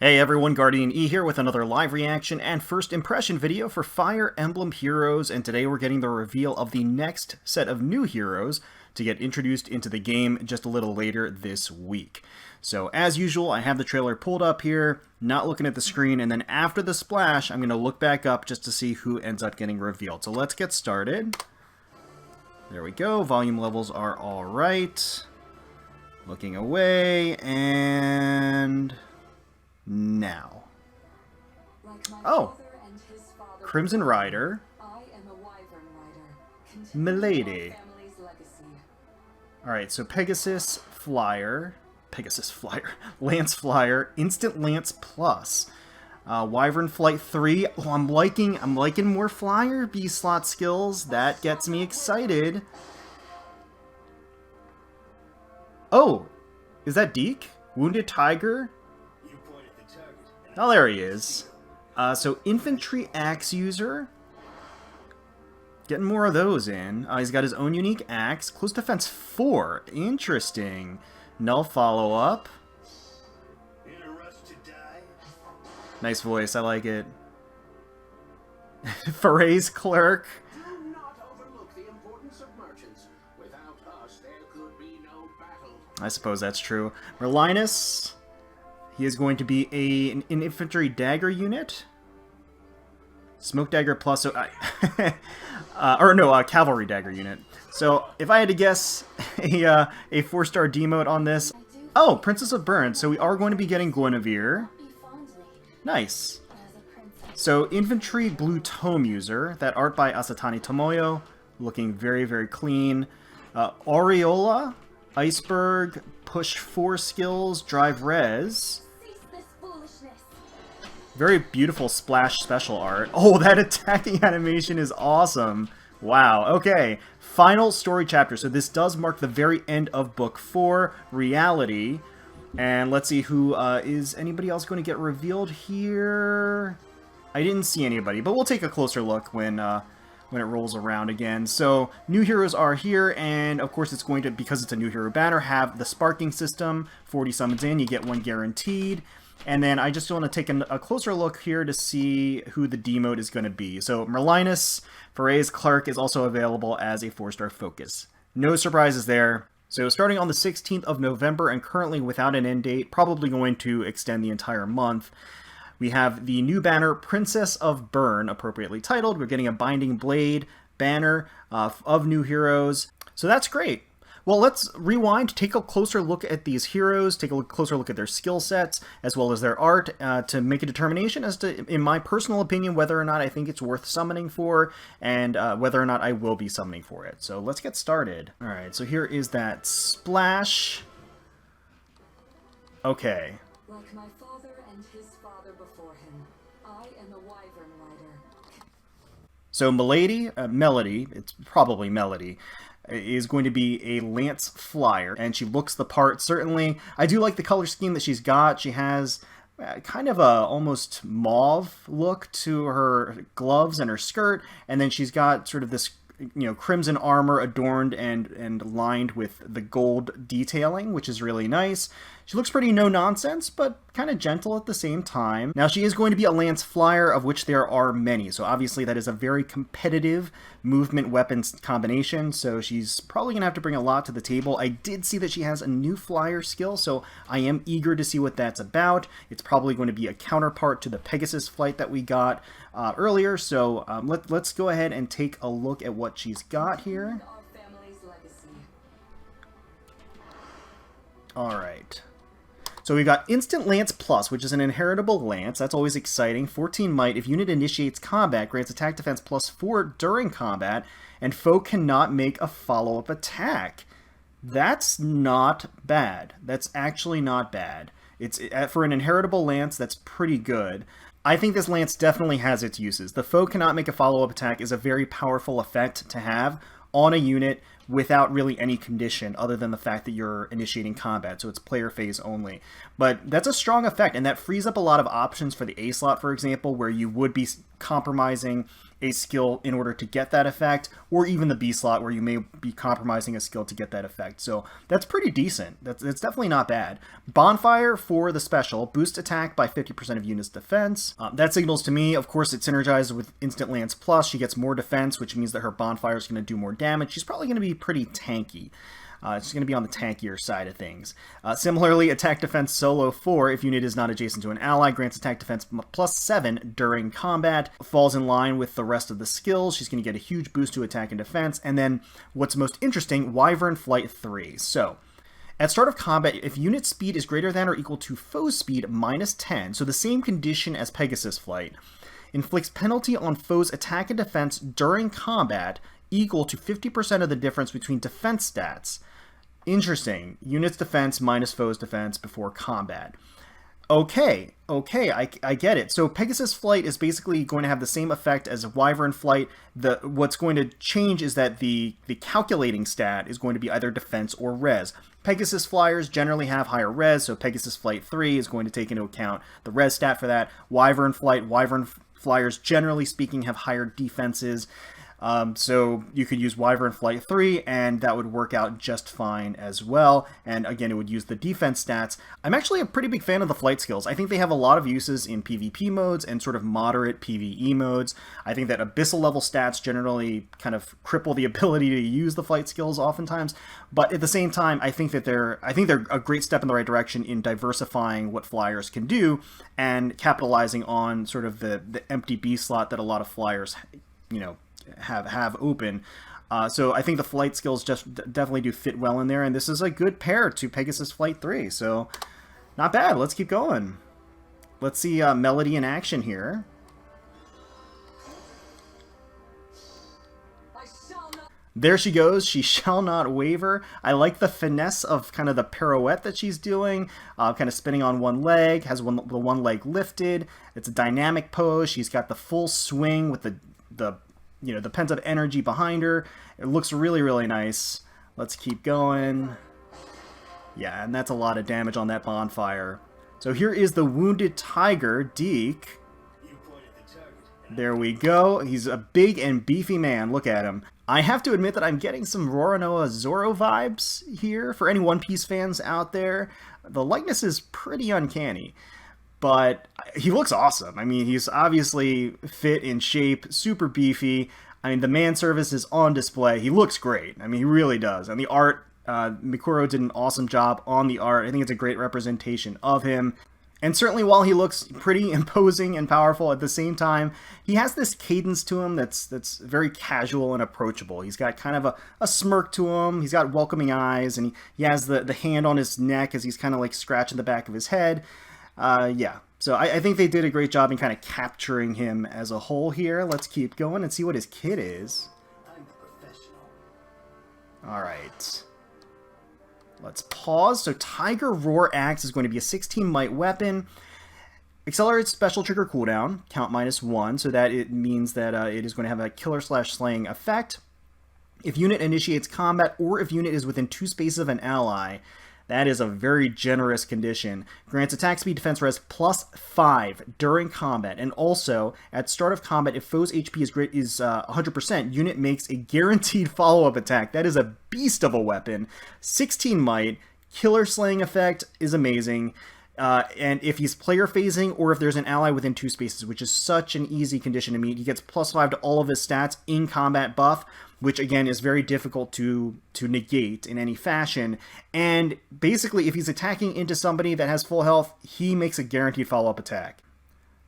Hey everyone, GuardianE here with another live reaction and first impression video for Fire Emblem Heroes, and today we're getting the reveal of the next set of new heroes to get introduced into the game just a little later this week. So as usual, I have the trailer pulled up here, not looking at the screen, and then after the splash, I'm going to look back up just to see who ends up getting revealed. So let's get started. There we go, volume levels are alright. Looking away, and now. Oh! Crimson Rider. Milady. Alright, so Pegasus Flyer. Lance Flyer. Instant Lance Plus. Wyvern Flight 3. Oh, I'm liking more Flyer B-slot skills. That gets me excited. Oh! Is that Deke? Wounded Tiger? Oh, there he is. So, Infantry Axe User. Getting more of those in. He's got his own unique axe. Close Defense 4. Interesting. Null follow-up. Nice voice, I like it. Pherae's Clerk. Do not overlook the importance of merchants. Without us, there could be no battle. I suppose that's true. Merlinus. He is going to be an infantry dagger unit. Smoke dagger plus, so cavalry dagger unit. So if I had to guess a 4-star demote on this, oh, Princess of Bern. So we are going to be getting Guinevere. Nice. So infantry blue tome user. That art by Asatani Tomoyo, looking very, very clean. Aureola, iceberg, push 4 skills, drive res. Very beautiful splash special art. Oh, that attacking animation is awesome. Wow, okay. Final story chapter. So this does mark the very end of Book 4, Reality. And let's see who is anybody else going to get revealed here? I didn't see anybody, but we'll take a closer look when it rolls around again. So new heroes are here, and of course it's going to, because it's a new hero banner, have the sparking system. 40 summons in, you get 1 guaranteed. And then I just want to take a closer look here to see who the demote is going to be. So Merlinus, Pherae's Clerk, is also available as a 4-star focus. No surprises there. So starting on the 16th of November and currently without an end date, probably going to extend the entire month, we have the new banner, Princess of Bern, appropriately titled. We're getting a Binding Blade banner of new heroes. So that's great. Well, let's rewind, take a closer look at these heroes, take a closer look at their skill sets, as well as their art, to make a determination as to, in my personal opinion, whether or not I think it's worth summoning for, and whether or not I will be summoning for it. So let's get started. Alright, so here is that splash. Okay. Like my father and his father before him, I am a Wyvern Rider. So Melady, it's probably Melody, is going to be a Lance Flyer, and she looks the part, certainly. I do like the color scheme that she's got. She has kind of a almost mauve look to her gloves and her skirt, and then she's got sort of this, you know, crimson armor adorned and lined with the gold detailing, which is really nice. She looks pretty no-nonsense, but kind of gentle at the same time. Now, she is going to be a Lance Flyer, of which there are many, so obviously that is a very competitive movement weapons combination, so she's probably going to have to bring a lot to the table. I did see that she has a new Flyer skill, so I am eager to see what that's about. It's probably going to be a counterpart to the Pegasus flight that we got earlier, so let's go ahead and take a look at what she's got here. Alright. So we've got Instant Lance Plus, which is an inheritable lance. That's always exciting. 14 might. If unit initiates combat, grants attack defense +4 during combat, and foe cannot make a follow-up attack. That's not bad. That's actually not bad. It's for an inheritable lance, that's pretty good. I think this lance definitely has its uses. The foe cannot make a follow-up attack is a very powerful effect to have on a unit without really any condition other than the fact that you're initiating combat, so it's player phase only. But that's a strong effect, and that frees up a lot of options for the A slot, for example, where you would be compromising a skill in order to get that effect, or even the B slot where you may be compromising a skill to get that effect. So that's pretty decent. That's definitely not bad. Bonfire for the special, boost attack by 50% of units defense. That signals to me, of course, it synergizes with Instant Lance Plus. She gets more defense, which means that her bonfire is going to do more damage. She's probably going to be pretty tanky. It's going to be on the tankier side of things. Similarly, Attack Defense Solo 4, if unit is not adjacent to an ally, grants Attack Defense plus 7 during combat. Falls in line with the rest of the skills. She's going to get a huge boost to attack and defense. And then, what's most interesting, Wyvern Flight 3. So, at start of combat, if unit speed is greater than or equal to foe speed minus 10, so the same condition as Pegasus Flight, inflicts penalty on foe's attack and defense during combat equal to 50% of the difference between defense stats. Interesting. Unit's defense minus foe's defense before combat. Okay, I get it. So Pegasus Flight is basically going to have the same effect as Wyvern Flight. What's going to change is that the calculating stat is going to be either defense or res. Pegasus Flyers generally have higher res, so Pegasus Flight 3 is going to take into account the res stat for that. Wyvern Flyers, generally speaking, have higher defenses. So you could use Wyvern Flight 3, and that would work out just fine as well. And again, it would use the defense stats. I'm actually a pretty big fan of the flight skills. I think they have a lot of uses in PvP modes and sort of moderate PvE modes. I think that abyssal level stats generally kind of cripple the ability to use the flight skills oftentimes. But at the same time, I think they're a great step in the right direction in diversifying what flyers can do and capitalizing on sort of the empty B slot that a lot of flyers, have open. So I think the flight skills just definitely do fit well in there, and this is a good pair to Pegasus Flight 3, so not bad. Let's keep going. Let's see Melody in action here. There she goes. She shall not waver. I like the finesse of kind of the pirouette that she's doing, kind of spinning on one leg, has the one leg lifted. It's a dynamic pose. She's got the full swing with the pent-up energy behind her. It looks really, really nice. Let's keep going. Yeah, and that's a lot of damage on that bonfire. So here is the wounded tiger, Deke. There we go. He's a big and beefy man. Look at him. I have to admit that I'm getting some Roronoa Zoro vibes here. For any One Piece fans out there, the likeness is pretty uncanny. But he looks awesome. I mean, he's obviously fit in shape, super beefy. I mean, the man service is on display. He looks great. I mean, he really does. And the art, Mikuro did an awesome job on the art. I think it's a great representation of him. And certainly while he looks pretty imposing and powerful, at the same time, he has this cadence to him that's very casual and approachable. He's got kind of a smirk to him. He's got welcoming eyes, and he has the hand on his neck as he's kind of like scratching the back of his head. Yeah, so I think they did a great job in kind of capturing him as a whole here. Let's keep going and see what his kit is. I'm a professional. All right. Let's pause. So Tiger Roar Axe is going to be a 16 might weapon. Accelerated special trigger cooldown, count -1, so that it means that it is going to have a killer/slaying effect. If unit initiates combat, or if unit is within 2 spaces of an ally, that is a very generous condition. Grants attack speed defense res +5 during combat. And also, at start of combat, if foe's HP is 100%, unit makes a guaranteed follow-up attack. That is a beast of a weapon. 16 might. Killer slaying effect is amazing. And if he's player phasing, or if there's an ally within 2 spaces, which is such an easy condition to meet, he gets +5 to all of his stats in combat buff, which again is very difficult to negate in any fashion. And basically, if he's attacking into somebody that has full health, he makes a guaranteed follow-up attack.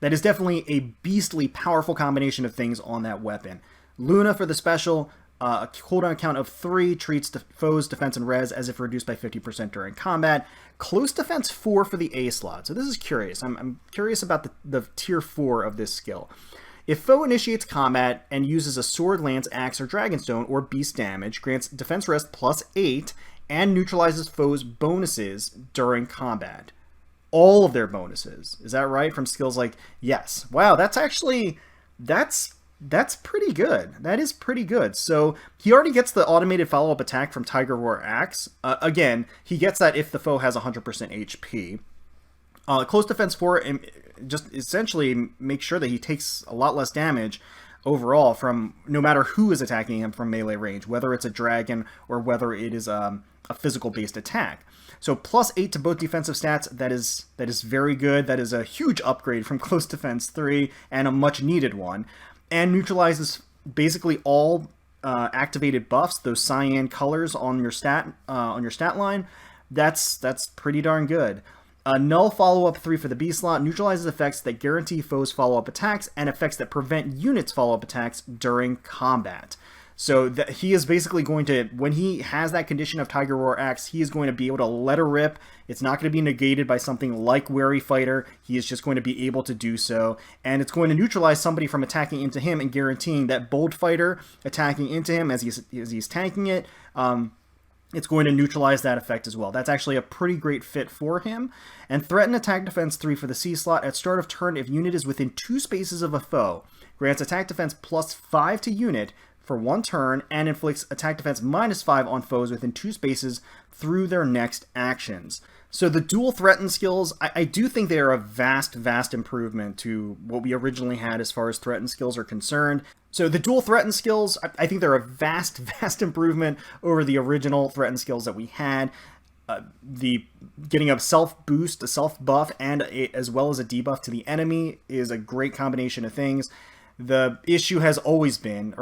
That is definitely a beastly powerful combination of things on that weapon. Luna for the special, a cooldown count of 3, treats foes defense and res as if reduced by 50% during combat. Close defense 4 for the A slot. So this is curious. I'm curious about the tier 4 of this skill. If foe initiates combat and uses a sword, lance, axe, or dragonstone, or beast damage, grants defense res +8 and neutralizes foes' bonuses during combat. All of their bonuses. Is that right? From skills like, yes. Wow, that's actually, that's pretty good. That is pretty good. So he already gets the automated follow-up attack from Tiger Roar Axe. Again, he gets that if the foe has 100% HP. Close defense 4 just essentially make sure that he takes a lot less damage overall from no matter who is attacking him from melee range, whether it's a dragon or whether it is a physical-based attack. So +8 to both defensive stats, that is very good. That is a huge upgrade from Close Defense 3 and a much-needed one. And neutralizes basically all activated buffs, those cyan colors on your stat line. That's pretty darn good. Null follow-up 3 for the B slot neutralizes effects that guarantee foes follow-up attacks and effects that prevent units follow-up attacks during combat. So he is basically going to, when he has that condition of Tiger Roar Axe, he is going to be able to let her rip. It's not going to be negated by something like Wary Fighter. He is just going to be able to do so. And it's going to neutralize somebody from attacking into him and guaranteeing that Bold Fighter attacking into him as he's tanking it, it's going to neutralize that effect as well. That's actually a pretty great fit for him. And Threaten Attack Defense 3 for the C slot. At start of turn, if unit is within 2 spaces of a foe, grants Attack Defense +5 to unit for 1 turn, and inflicts Attack Defense -5 on foes within 2 spaces through their next actions. So the dual threaten skills, I do think they are a vast improvement to what we originally had as far as threaten skills are concerned. So the dual threaten skills, I think they're a vast improvement over the original threaten skills that we had. The getting a self boost, a self buff, and as well as a debuff to the enemy is a great combination of things. The issue has always been,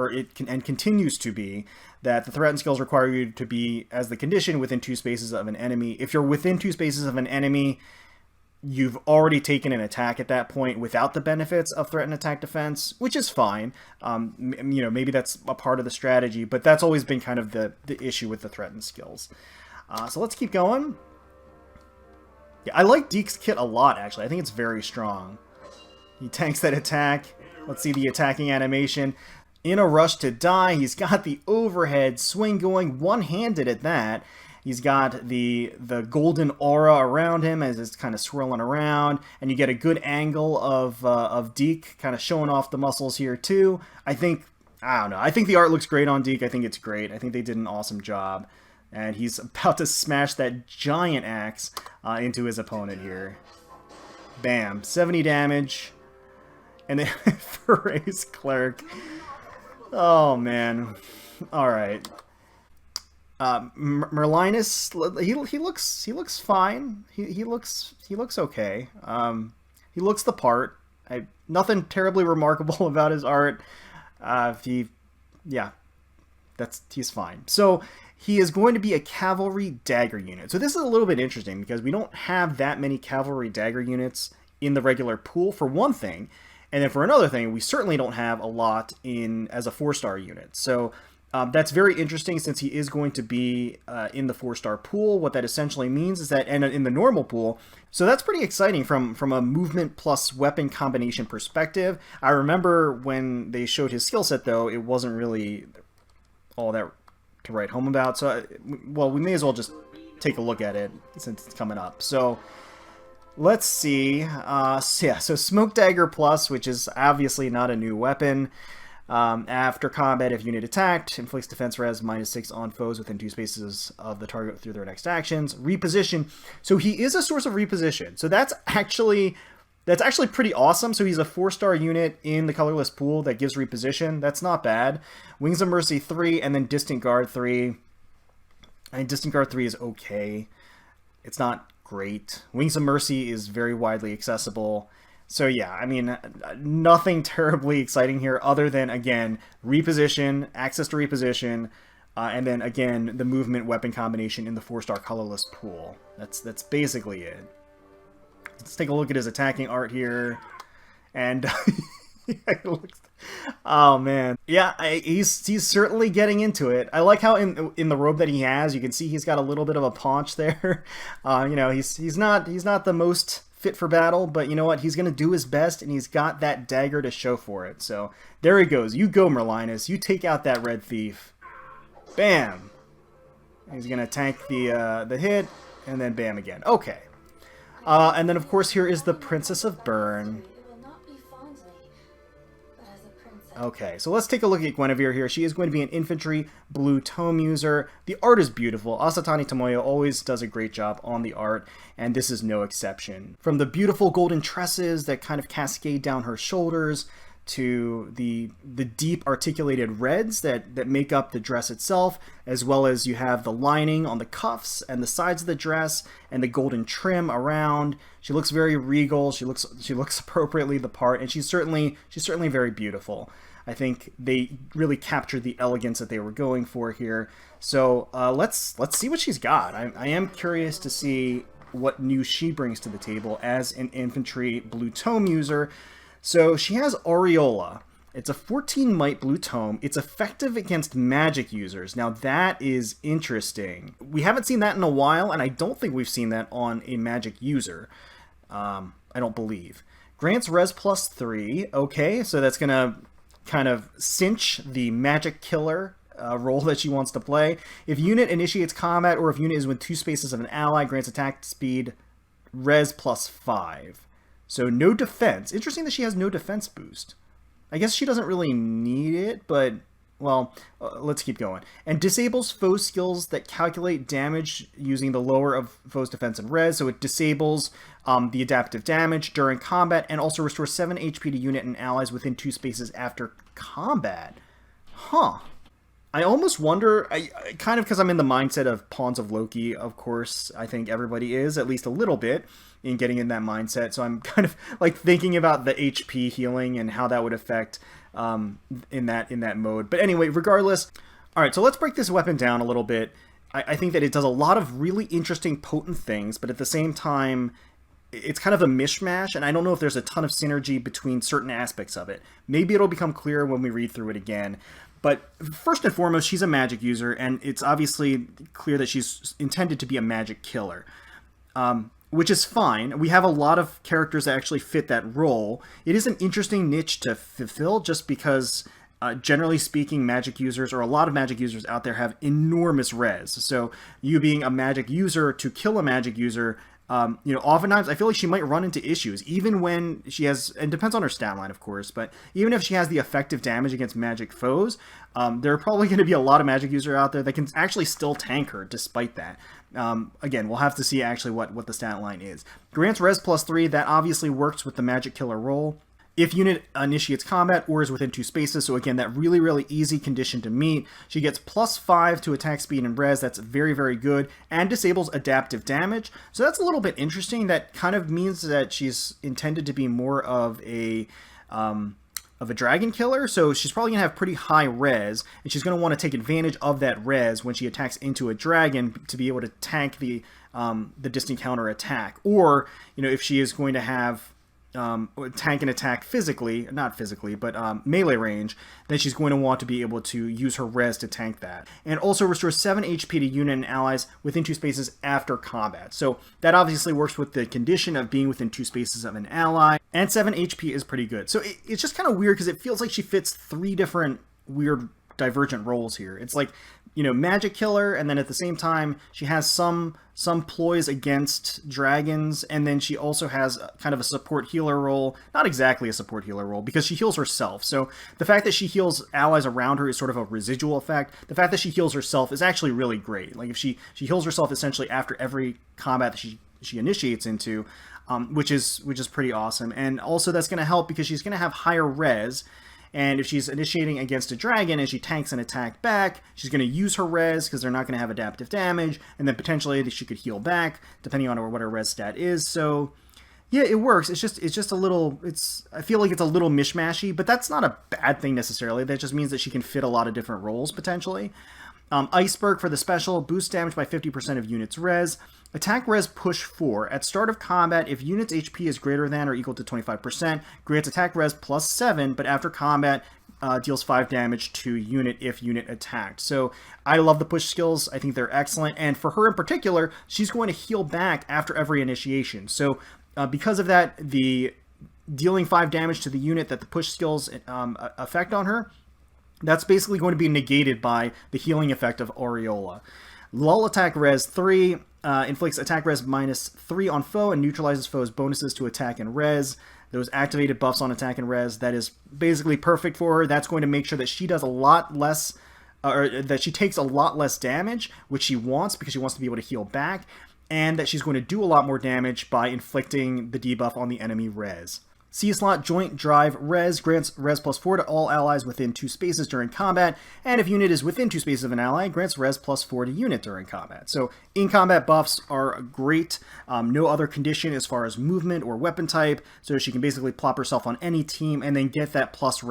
and continues to be, that the threaten skills require you to be, as the condition, within 2 spaces of an enemy. If you're within 2 spaces of an enemy, you've already taken an attack at that point without the benefits of threaten attack defense, which is fine. Maybe that's a part of the strategy, but that's always been kind of the issue with the threaten skills. So let's keep going. Yeah, I like Deke's kit a lot, actually. I think it's very strong. He tanks that attack. Let's see the attacking animation. In a rush to die, he's got the overhead swing going, one-handed at that. He's got the golden aura around him as it's kind of swirling around, and you get a good angle of Deke kind of showing off the muscles here too. I think the art looks great on Deke. I think it's great. I think they did an awesome job. And he's about to smash that giant axe into his opponent here. Bam. 70 damage. And then Pherae's Clerk. Oh, man. Alright. Merlinus, he looks fine. He looks okay. He looks the part. Nothing terribly remarkable about his art. He's fine. So he is going to be a cavalry dagger unit. So this is a little bit interesting because we don't have that many cavalry dagger units in the regular pool, for one thing. And then for another thing, we certainly don't have a lot as a 4-star unit. So that's very interesting since he is going to be in the 4-star pool. What that essentially means is that, and in the normal pool, so that's pretty exciting from a movement plus weapon combination perspective. I remember when they showed his skill set, though, it wasn't really all that to write home about. So, well, we may as well just take a look at it since it's coming up. So let's see. So Smoke Dagger Plus, which is obviously not a new weapon. After combat, if unit attacked, inflicts defense res -6 on foes within 2 spaces of the target through their next actions. Reposition. So he is a source of reposition. So that's actually pretty awesome. So he's a 4-star unit in the colorless pool that gives reposition. That's not bad. Wings of Mercy 3 and then Distant Guard 3. I mean, Distant Guard 3 is okay. It's not great. Wings of Mercy is very widely accessible. So yeah, I mean, nothing terribly exciting here other than, again, reposition, access to reposition, and then, again, the movement weapon combination in the 4-star colorless pool. That's basically it. Let's take a look at his attacking art here. And oh man, yeah, he's certainly getting into it. I like how in the robe that he has, you can see he's got a little bit of a paunch there. He's not the most fit for battle, but you know what? He's gonna do his best, and he's got that dagger to show for it. So there he goes. You go, Merlinus. You take out that red thief. Bam. He's gonna tank the hit, and then bam again. Okay. And then, of course, here is the Princess of Bern. Okay, so let's take a look at Guinevere here. She is going to be an infantry blue tome user. The art is beautiful. Asatani Tomoyo always does a great job on the art, and this is no exception. From the beautiful golden tresses that kind of cascade down her shoulders, to the deep articulated reds that make up the dress itself, as well as you have the lining on the cuffs and the sides of the dress and the golden trim around. She looks very regal. She looks appropriately the part, and she's certainly very beautiful. I think they really captured the elegance that they were going for here. So let's see what she's got. I am curious to see what new she brings to the table as an infantry blue tome user. So she has Aureola. It's a 14 might blue tome. It's effective against magic users. Now that is interesting. We haven't seen that in a while, and I don't think we've seen that on a magic user. I don't believe. Grants res plus 3. Okay, so that's going to kind of cinch the magic killer role that she wants to play. If unit initiates combat, or if unit is within 2 spaces of an ally, grants attack speed res plus 5. So no defense. Interesting that she has no defense boost. I guess she doesn't really need it, but, well, let's keep going. And disables foe skills that calculate damage using the lower of foe's defense and res. So it disables the adaptive damage during combat, and also restores 7 HP to unit and allies within 2 spaces after combat. Huh. I almost wonder, kind of because I'm in the mindset of Pawns of Loki, of course, I think everybody is, at least a little bit, in getting in that mindset. So I'm kind of like thinking about the HP healing and how that would affect in that mode. But anyway, regardless, all right, so let's break this weapon down a little bit. I think that it does a lot of really interesting, potent things, but at the same time, it's kind of a mishmash, and I don't know if there's a ton of synergy between certain aspects of it. Maybe it'll become clear when we read through it again. But first and foremost, she's a magic user, and it's obviously clear that she's intended to be a magic killer, which is fine. We have a lot of characters that actually fit that role. It is an interesting niche to fulfill just because, generally speaking, magic users, or a lot of magic users out there, have enormous res. So you being a magic user to kill a magic user, oftentimes I feel like she might run into issues, even when she has, and depends on her stat line, of course, but even if she has the effective damage against magic foes, there are probably going to be a lot of magic users out there that can actually still tank her despite that. Again, we'll have to see actually what the stat line is. Grants res plus 3, that obviously works with the magic killer role. If unit initiates combat or is within 2 spaces, so again, that really, really easy condition to meet. She gets plus 5 to attack speed and res, that's very, very good, and disables adaptive damage. So that's a little bit interesting. That kind of means that she's intended to be more of a dragon killer, so she's probably going to have pretty high res, and she's going to want to take advantage of that res when she attacks into a dragon to be able to tank the distant counter attack. Or, if she is going to have tank and attack physically, not physically, but melee range, then she's going to want to be able to use her res to tank that. And also restores 7 HP to unit and allies within 2 spaces after combat. So that obviously works with the condition of being within 2 spaces of an ally, and 7 HP is pretty good. So it's just kind of weird because it feels like she fits 3 different weird divergent roles here. It's like, magic killer, and then at the same time she has some ploys against dragons, and then she also has kind of a support healer role. Not exactly a support healer role, because she heals herself. So the fact that she heals allies around her is sort of a residual effect. The fact that she heals herself is actually really great. Like if she heals herself essentially after every combat that she initiates into, which is pretty awesome. And also that's going to help because she's going to have higher res. And if she's initiating against a dragon and she tanks an attack back, she's going to use her res because they're not going to have adaptive damage, and then potentially she could heal back depending on what her res stat is. So yeah, it works. It's just a little, I feel like it's a little mishmashy, but that's not a bad thing necessarily. That just means that she can fit a lot of different roles potentially. Iceberg for the special, boosts damage by 50% of units res. Attack res push 4. At start of combat, if unit's HP is greater than or equal to 25%, grants attack res plus 7, but after combat, deals 5 damage to unit if unit attacked. So I love the push skills. I think they're excellent. And for her in particular, she's going to heal back after every initiation. So because of that, the dealing 5 damage to the unit that the push skills affect on her, that's basically going to be negated by the healing effect of Aureola. Lull attack res 3, inflicts attack res minus 3 on foe and neutralizes foe's bonuses to attack and res. Those activated buffs on attack and res, that is basically perfect for her. That's going to make sure that she does a lot less, or that she takes a lot less damage, which she wants because she wants to be able to heal back, and that she's going to do a lot more damage by inflicting the debuff on the enemy res. C-slot Joint Drive Res grants Res +4 to all allies within 2 spaces during combat, and if unit is within 2 spaces of an ally, grants Res +4 to unit during combat. So in-combat buffs are great. No other condition as far as movement or weapon type, so she can basically plop herself on any team and then get that +4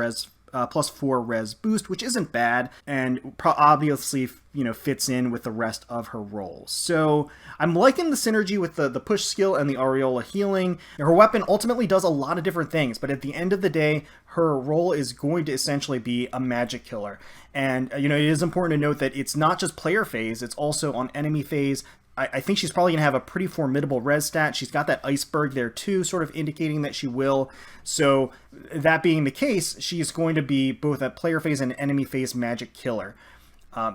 res boost, which isn't bad, and obviously, you know, fits in with the rest of her roles. So I'm liking the synergy with the push skill and the Aureola healing. Her weapon ultimately does a lot of different things, but at the end of the day, her role is going to essentially be a magic killer. And, you know, it is important to note that it's not just player phase, it's also on enemy phase. I think she's probably going to have a pretty formidable res stat. She's got that iceberg there too, sort of indicating that she will. So that being the case, she's going to be both a player phase and enemy phase magic killer.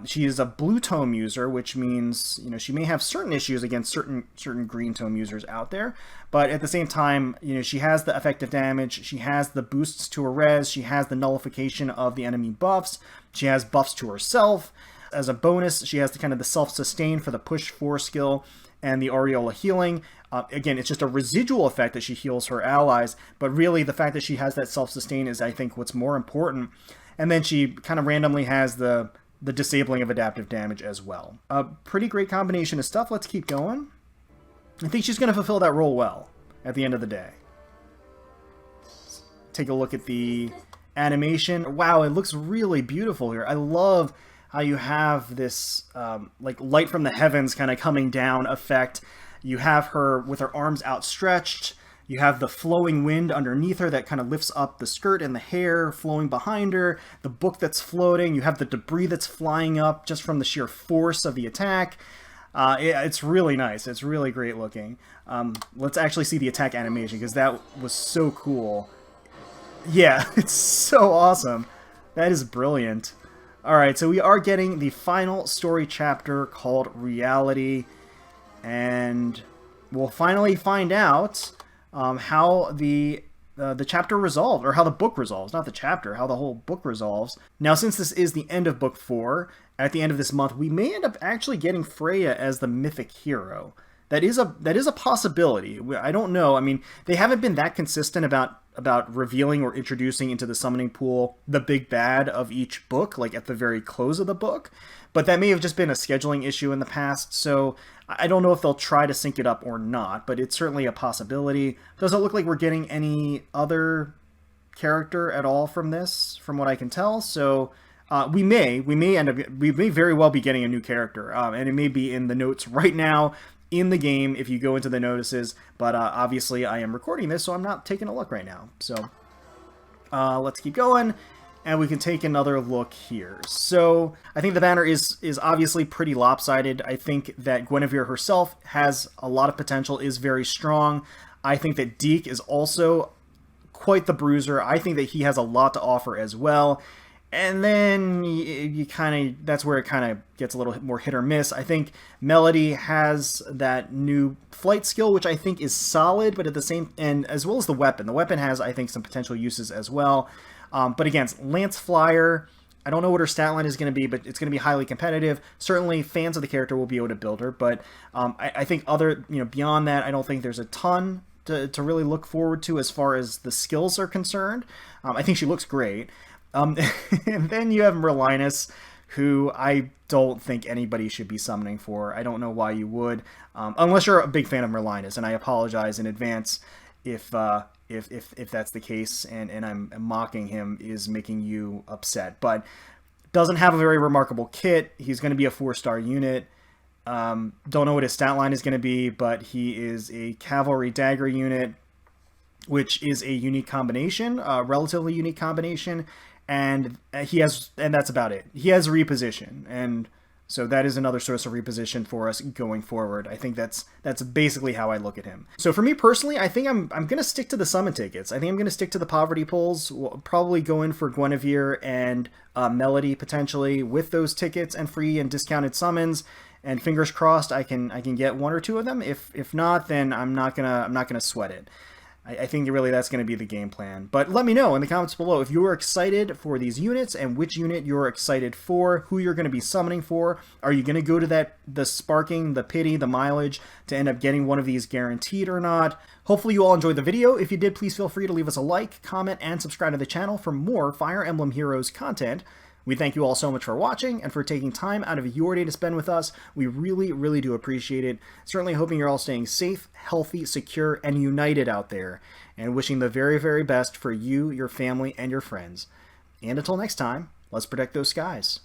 She is a blue tome user, which means, you know, she may have certain issues against certain green tome users out there, but at the same time, you know, she has the effective damage, she has the boosts to her res, she has the nullification of the enemy buffs, she has buffs to herself. As a bonus, she has the kind of the self-sustain for the push 4 skill and the Aureola healing. Again, it's just a residual effect that she heals her allies, but really the fact that she has that self-sustain is, I think, what's more important. And then she kind of randomly has the disabling of adaptive damage as well. A pretty great combination of stuff. Let's keep going. I think she's going to fulfill that role well at the end of the day. Let's take a look at the animation. Wow, it looks really beautiful here. I love how you have this like light from the heavens kind of coming down effect. You have her with her arms outstretched. You have the flowing wind underneath her that kind of lifts up the skirt and the hair flowing behind her. The book that's floating. You have the debris that's flying up just from the sheer force of the attack. It's really nice. It's really great looking. Let's actually see the attack animation because that was so cool. Yeah, it's so awesome. That is brilliant. Alright, so we are getting the final story chapter called Reality, and we'll finally find out how the chapter resolved, or how the book resolves, not the chapter, how the whole book resolves. Now, since this is the end of Book 4, at the end of this month, we may end up actually getting Pherae as the mythic hero. That is a possibility. I don't know. I mean, they haven't been that consistent about revealing or introducing into the summoning pool the big bad of each book, like at the very close of the book. But that may have just been a scheduling issue in the past, so I don't know if they'll try to sync it up or not, but it's certainly a possibility. Doesn't look like we're getting any other character at all from this, from what I can tell, so we may very well be getting a new character, and it may be in the notes right now in the game if you go into the notices, but obviously I am recording this, so I'm not taking a look right now. So let's keep going, and we can take another look here. So I think the banner is obviously pretty lopsided. I think that Guinevere herself has a lot of potential, is very strong. I think that Deke is also quite the bruiser. I think that he has a lot to offer as well. And then you kind of, that's where it kind of gets a little more hit or miss. I think Melady has that new flight skill, which I think is solid, but at the same, and as well as the weapon. The weapon has, I think, some potential uses as well. But against Lance Flyer, I don't know what her stat line is going to be, but it's going to be highly competitive. Certainly, fans of the character will be able to build her, but I think beyond that, I don't think there's a ton to really look forward to as far as the skills are concerned. I think she looks great. And then you have Merlinus, who I don't think anybody should be summoning for. I don't know why you would, unless you're a big fan of Merlinus, and I apologize in advance if that's the case, and I'm mocking him is making you upset. But doesn't have a very remarkable kit. He's going to be a 4-star unit. Don't know what his stat line is going to be, but he is a cavalry dagger unit, which is a unique combination, a relatively unique combination. And that's about it. He has reposition, and so that is another source of reposition for us going forward. I think that's basically how I look at him. So for me personally, I think I'm going to stick to the summon tickets. I think I'm going to stick to the poverty pulls. We'll probably go in for Guinevere and Melody potentially with those tickets and free and discounted summons. And fingers crossed, I can get one or two of them. If not, then I'm not gonna sweat it. I think really that's going to be the game plan. But let me know in the comments below if you're excited for these units and which unit you're excited for, who you're going to be summoning for. Are you going to go to the Sparking, the Pity, the Mileage to end up getting one of these guaranteed or not? Hopefully you all enjoyed the video. If you did, please feel free to leave us a like, comment, and subscribe to the channel for more Fire Emblem Heroes content. We thank you all so much for watching and for taking time out of your day to spend with us. We really, really do appreciate it. Certainly hoping you're all staying safe, healthy, secure, and united out there. And wishing the very, very best for you, your family, and your friends. And until next time, let's protect those skies.